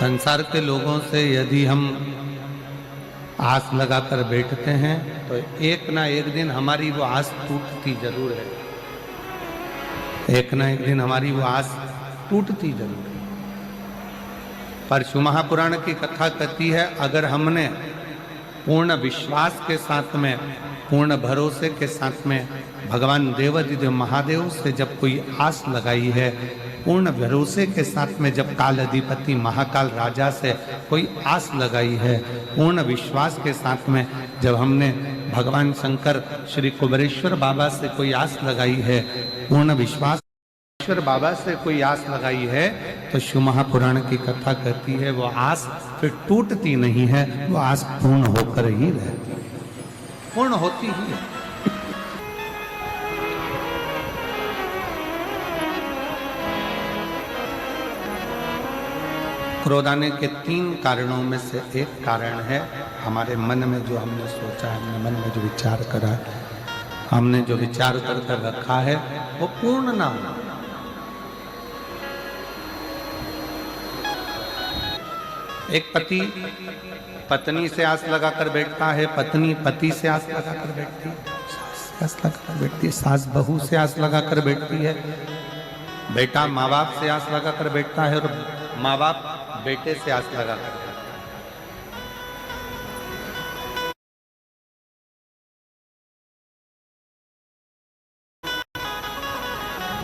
संसार के लोगों से यदि हम आस लगाकर बैठते हैं तो एक ना एक दिन हमारी वो आस टूटती जरूर है। एक ना एक दिन हमारी वो आस टूटती जरूर है। पर शिव महापुराण की कथा कहती है, अगर हमने पूर्ण विश्वास के साथ में, पूर्ण भरोसे के साथ में भगवान देवाधिदेव महादेव से जब कोई आस लगाई है, पूर्ण भरोसे के साथ में जब काल अधिपति महाकाल राजा से कोई आस लगाई है, पूर्ण विश्वास के साथ में जब हमने भगवान शंकर श्री कुबेरेश्वर बाबा से कोई आस लगाई है, पूर्ण विश्वास बाबा से कोई आस लगाई है, तो शिव महापुराण की कथा कहती है वो आस फिर टूटती नहीं है, वो आस पूर्ण होकर ही रहती है, पूर्ण होती ही है। क्रोध आने के 3 कारणों में से एक कारण है हमारे मन में जो हमने सोचा, हमने मन में जो विचार करा, हमने जो विचार कर रखा है वो पूर्ण ना हो। एक पति पत्नी से आस लगाकर बैठता है, पत्नी पति से आस लगाकर बैठती है, आस लगाकर बैठती है, सास बहू से आस लगाकर बैठती है, बेटा माँ बाप से आस लगाकर बैठता है और माँ बाप बेटे से आस लगाकर।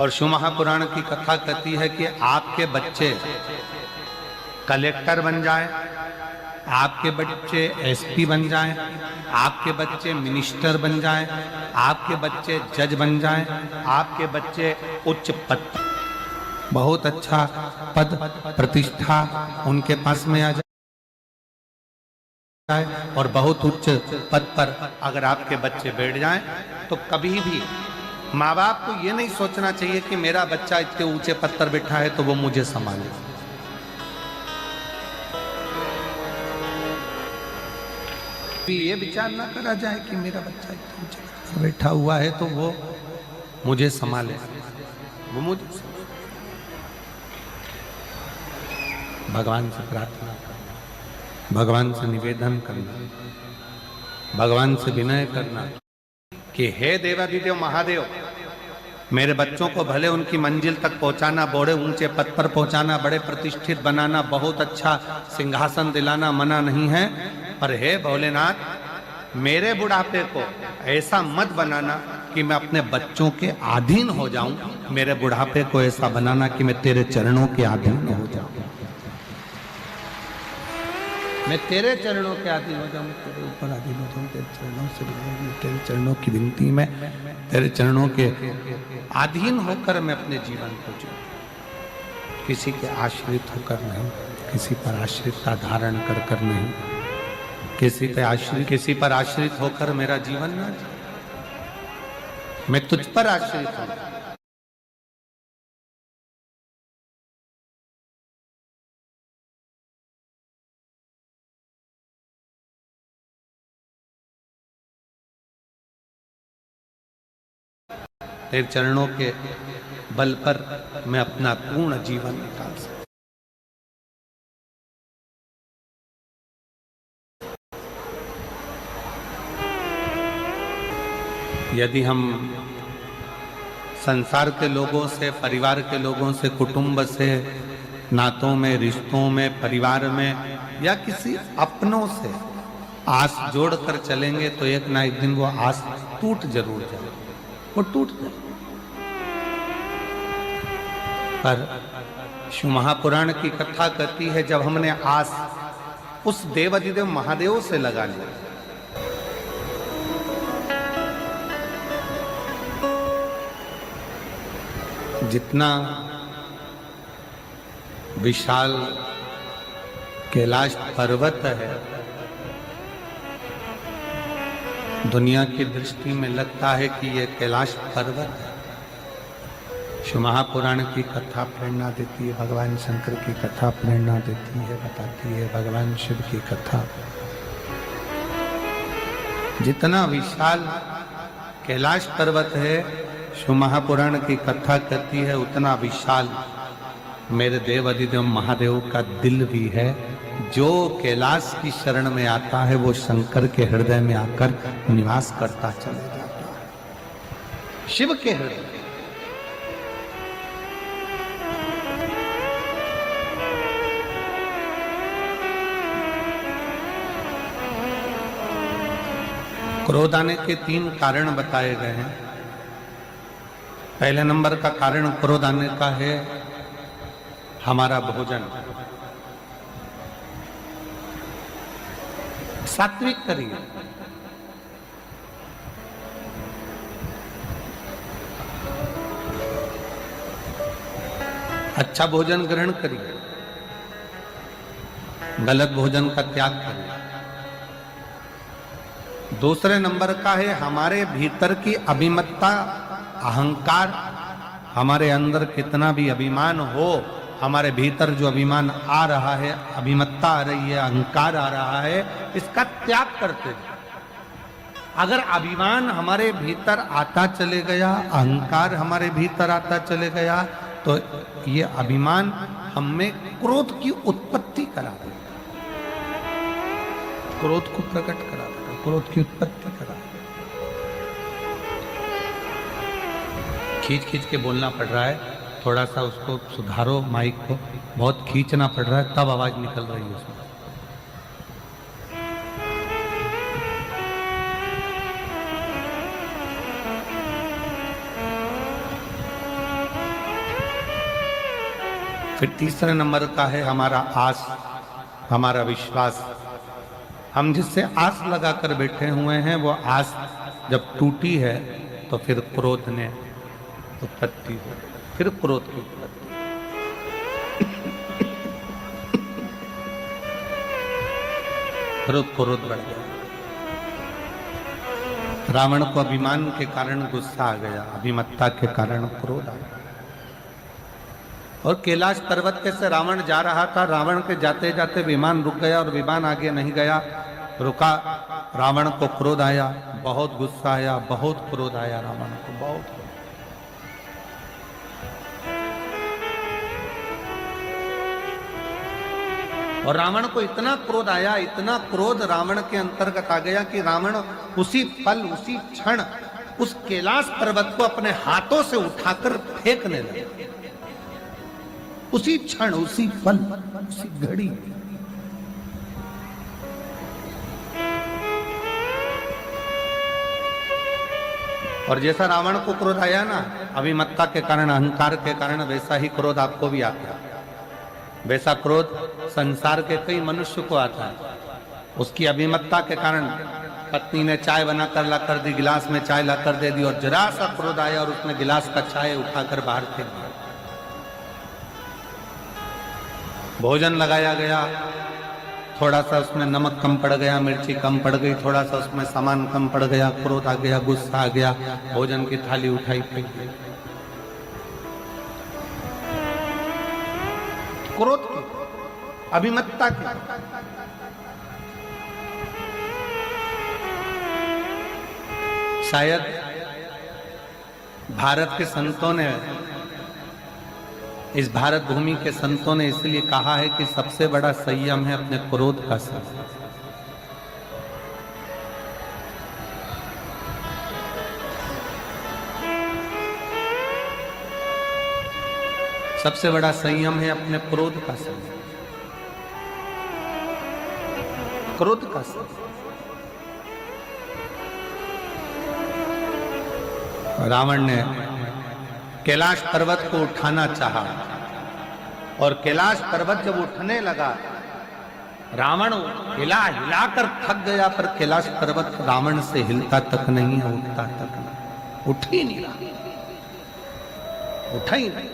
और शिव महापुराण की कथा कहती है कि आपके बच्चे कलेक्टर बन जाए, आपके बच्चे एसपी बन जाएं, आपके बच्चे मिनिस्टर बन जाएं, आपके बच्चे जज बन जाएं, आपके बच्चे उच्च पद, बहुत अच्छा पद प्रतिष्ठा उनके पास में आ जाए और बहुत उच्च पद पर अगर आपके बच्चे बैठ जाएं, तो कभी भी माँ बाप को ये नहीं सोचना चाहिए कि मेरा बच्चा इतने ऊंचे पद पर बैठा है तो वो मुझे संभाले। ये विचार ना करा जाए कि मेरा बच्चा इतने ऊंचे पद पर बैठा हुआ है तो वो मुझे संभाले, वो मुझे। भगवान से प्रार्थना करना, भगवान से निवेदन करना, भगवान से विनय करना कि हे देवाधिदेव महादेव, मेरे बच्चों को भले उनकी मंजिल तक पहुंचाना, बड़े ऊंचे पद पर पहुंचाना, बड़े प्रतिष्ठित बनाना, बहुत अच्छा सिंहासन दिलाना मना नहीं है, पर हे भोलेनाथ, मेरे बुढ़ापे को ऐसा मत बनाना कि मैं अपने बच्चों के अधीन हो जाऊं, मेरे बुढ़ापे को ऐसा बनाना कि मैं तेरे चरणों के अधीन हो जाऊं, मैं तेरे चरणों के अधीन हो जाऊं, तेरे ऊपर अधीन हो जाऊं, तेरे चरणों से तेरे चरणों की विनती में, तेरे चरणों के अधीन होकर मैं अपने जीवन को जीऊं, किसी के आश्रित होकर नहीं, किसी पर आश्रितता धारण कर नहीं, किसी पर आश्रित होकर मेरा जीवन ना जीऊं, मैं तुझ पर आश्रित हूं। तेरे चरणों के बल पर मैं अपना पूर्ण जीवन निकाल सकता। यदि हम संसार के लोगों से, परिवार के लोगों से, कुटुंब से, नातों में, रिश्तों में, परिवार में या किसी अपनों से आस जोड़कर चलेंगे तो एक ना एक दिन वो आस टूट जरूर जाए, वो टूट जाए। पर शिव महापुराण की कथा कहती है, जब हमने आस उस देवाधिदेव महादेव से लगा ली, जितना विशाल कैलाश पर्वत है, दुनिया की दृष्टि में लगता है कि यह कैलाश पर्वत है, शिव महापुराण की कथा प्रेरणा देती है, भगवान शंकर की कथा प्रेरणा देती है, बताती है भगवान शिव की कथा। जितना विशाल कैलाश पर्वत है, शिव महापुराण की कथा कहती है उतना विशाल मेरे देव अधिदेव महादेव का दिल भी है। जो कैलाश की शरण में आता है वो शंकर के हृदय में आकर निवास करता चला जाता है, शिव के हृदय। क्रोध आने के 3 कारण बताए गए हैं। पहले नंबर का कारण क्रोध आने का है हमारा भोजन। सात्विक करिए, अच्छा भोजन ग्रहण करिए, गलत भोजन का त्याग करिए। दूसरे नंबर का है हमारे भीतर की अभिमत्ता, अहंकार। हमारे अंदर कितना भी अभिमान हो, हमारे भीतर जो अभिमान आ रहा है, अभिमत्ता आ रही है, अहंकार आ रहा है, इसका त्याग करते हैं। अगर अभिमान हमारे भीतर आता चले गया, अहंकार हमारे भीतर आता चले गया, तो ये अभिमान हमें क्रोध की उत्पत्ति करा देगा, क्रोध को प्रकट करा देगा, क्रोध की उत्पत्ति करा देगा। खींच खींच के बोलना पड़ रहा है, थोड़ा सा उसको सुधारो, माइक को बहुत खींचना पड़ रहा है, तब आवाज निकल रही है उसमें। फिर तीसरे नंबर का है हमारा आस, हमारा विश्वास। हम जिससे आस लगाकर बैठे हुए हैं, वो आस जब टूटी है तो फिर क्रोध ने उत्पत्ति हो, फिर क्रोध की उत्पत्ति। क्रोध बढ़ गया। रावण को अभिमान के कारण गुस्सा आ गया, अभिमत्ता के कारण क्रोध आ गया। और कैलाश पर्वत के से रावण जा रहा था, रावण के जाते जाते विमान रुक गया और विमान आगे नहीं गया, रुका। रावण को क्रोध आया, बहुत गुस्सा आया, बहुत क्रोध आया रावण को, बहुत। और रावण को इतना क्रोध आया, इतना क्रोध रावण के अंतर्गत आ गया कि रावण उसी पल, उसी क्षण उस कैलाश पर्वत को अपने हाथों से उठाकर फेंकने लगा। उसी क्षण, उसी पल, उसी घड़ी। और जैसा रावण को क्रोध आया ना, अभिमत्ता के कारण, अहंकार के कारण, वैसा ही क्रोध आपको भी आता है। वैसा क्रोध संसार के कई मनुष्य को आता है। उसकी अभिमत्ता के कारण पत्नी ने चाय बनाकर ला कर दी, गिलास में चाय ला कर दे दी, और जरा सा क्रोध आया और उसने गिलास का चाय उठाकर बाहर फेंक दिया। भोजन लगाया गया, थोड़ा सा उसमें नमक कम पड़ गया, मिर्ची कम पड़ गई, थोड़ा सा उसमें सामान कम पड़ गया, क्रोध आ गया, गुस्सा आ गया, भोजन की थाली उठाई फेंक दी। क्रोध की, अभिमत्ता की। शायद भारत के संतों ने, इस भारत भूमि के संतों ने इसलिए कहा है कि सबसे बड़ा संयम है अपने क्रोध का संयम। सबसे बड़ा संयम है अपने क्रोध का संयम, क्रोध का संयम। रावण ने कैलाश पर्वत को उठाना चाहा, और कैलाश पर्वत जब उठने लगा, रावण हिलाकर थक गया, पर कैलाश पर्वत रावण से हिलता तक नहीं है, उठता तक नहीं, उठ ही नहीं रहा, उठा ही नहीं।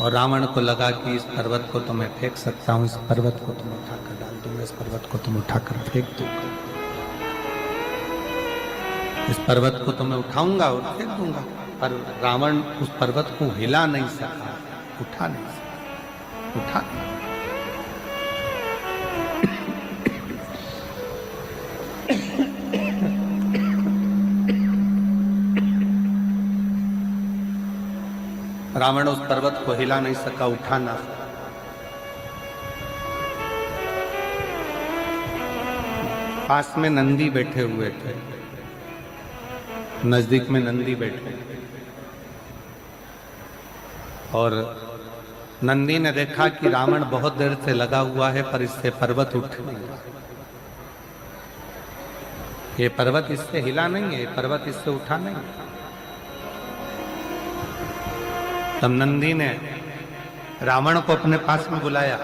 और रावण को लगा कि इस पर्वत को तो मैं फेंक सकता हूं, इस पर्वत को तुम उठाकर डाल दूंगा, इस पर्वत को तुम उठाकर फेंक दूंगा, इस पर्वत को तो मैं उठाऊंगा और फेंक दूंगा। पर रावण उस पर्वत को हिला नहीं सका, उठा नहीं सका, उठा नहीं। रावण उस पर्वत को हिला नहीं सका, उठा ना सका। पास में नंदी बैठे हुए थे, नजदीक में नंदी बैठे, और नंदी ने देखा कि रावण बहुत देर से लगा हुआ है पर इससे पर्वत उठ नहीं रहा। ये पर्वत इससे हिला नहीं है, पर्वत इससे उठा नहीं। तब नंदी ने रावण को अपने पास में बुलाया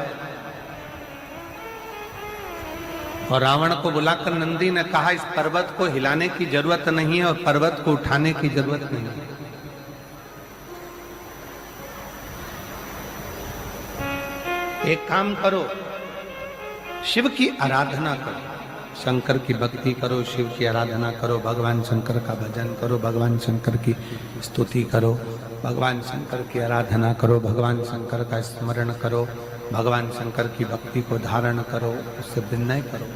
और रावण को बुलाकर नंदी ने कहा, इस पर्वत को हिलाने की जरूरत नहीं है और पर्वत को उठाने की जरूरत नहीं है। एक काम करो, शिव की आराधना करो, शंकर की भक्ति करो, शिव की आराधना करो, भगवान शंकर का भजन करो, भगवान शंकर की स्तुति करो, भगवान शंकर की आराधना करो, भगवान शंकर का स्मरण करो, भगवान शंकर की भक्ति को धारण करो, उससे विनय करो।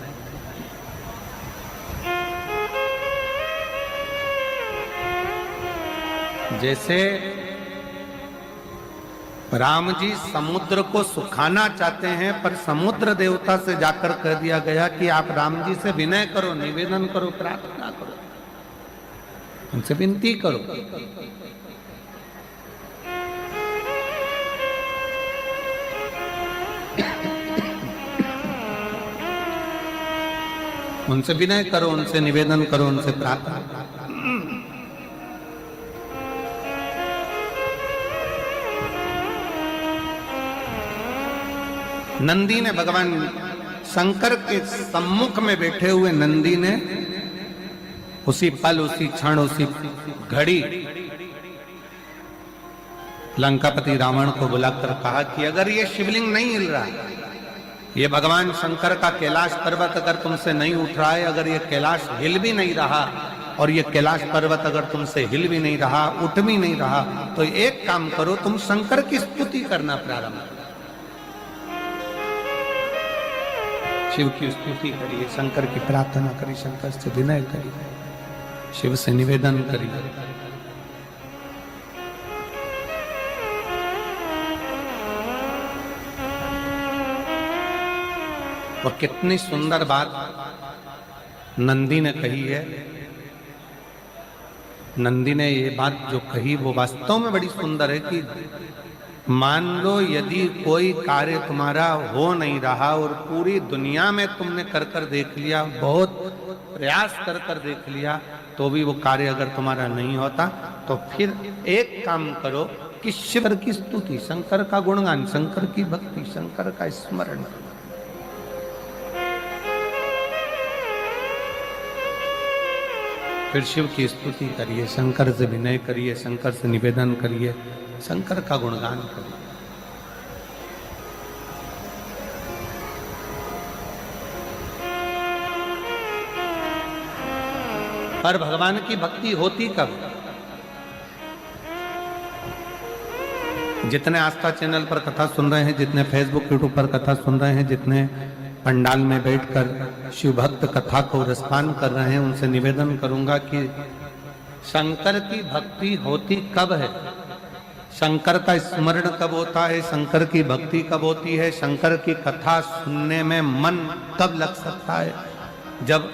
जैसे राम जी समुद्र को सुखाना चाहते हैं पर समुद्र देवता से जाकर कह दिया गया कि आप राम जी से विनय करो, निवेदन करो, प्रार्थना करो, उनसे विनती करो। उनसे विनय करो, उनसे निवेदन करो, उनसे प्रार्थना करो। नंदी ने भगवान शंकर के सम्मुख में बैठे हुए नंदी ने उसी पल, उसी क्षण, उसी घड़ी लंकापति रावण को बुलाकर कहा कि अगर ये शिवलिंग नहीं हिल रहा, ये भगवान शंकर का कैलाश पर्वत अगर तुमसे नहीं उठ रहा है, अगर ये कैलाश हिल भी नहीं रहा और ये कैलाश पर्वत अगर तुमसे हिल भी नहीं रहा, उठ भी नहीं रहा, तो एक काम करो, तुम शंकर की स्तुति करना प्रारंभ करो। शिव की स्तुति करिए, शंकर की प्रार्थना करिए, शंकर से विनय करिए, शिव से निवेदन करिए। और कितनी सुंदर बात नंदी ने कही है। नंदी ने ये बात जो कही वो वास्तव में बड़ी सुंदर है कि मान लो यदि कोई कार्य तुम्हारा हो नहीं रहा और पूरी दुनिया में तुमने कर कर देख लिया, बहुत प्रयास कर कर देख लिया, तो भी वो कार्य अगर तुम्हारा नहीं होता, तो फिर एक काम करो कि शिव की स्तुति, शंकर का गुणगान, शंकर की भक्ति, शंकर का स्मरण करो। फिर शिव की स्तुति करिए, शंकर से विनय करिए, शंकर से निवेदन करिए, शंकर का गुणगान करिए। पर भगवान की भक्ति होती कब? जितने आस्था चैनल पर कथा सुन रहे हैं, जितने फेसबुक यूट्यूब पर कथा सुन रहे हैं, जितने पंडाल में बैठकर शिव भक्त कथा को रसपान कर रहे हैं, उनसे निवेदन करूंगा कि शंकर की भक्ति होती कब है, शंकर का स्मरण कब होता है, शंकर की भक्ति कब होती है, शंकर की कथा सुनने में मन कब लग सकता है? जब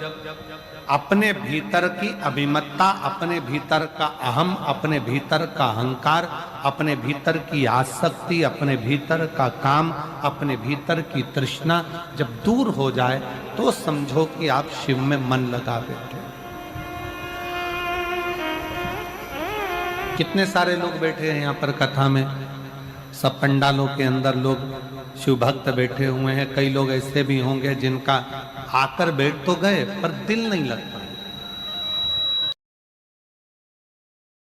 अपने भीतर की अभिमत्ता, अपने भीतर का अहम, अपने भीतर का अहंकार, अपने भीतर की आसक्ति, अपने भीतर का काम, अपने भीतर की तृष्णा जब दूर हो जाए तो समझो कि आप शिव में मन लगा बैठे। कितने सारे लोग बैठे हैं यहाँ पर कथा में, सब पंडालों के अंदर लोग शिव भक्त बैठे हुए हैं। कई लोग ऐसे भी होंगे जिनका आकर बैठ तो गए पर दिल नहीं लगता।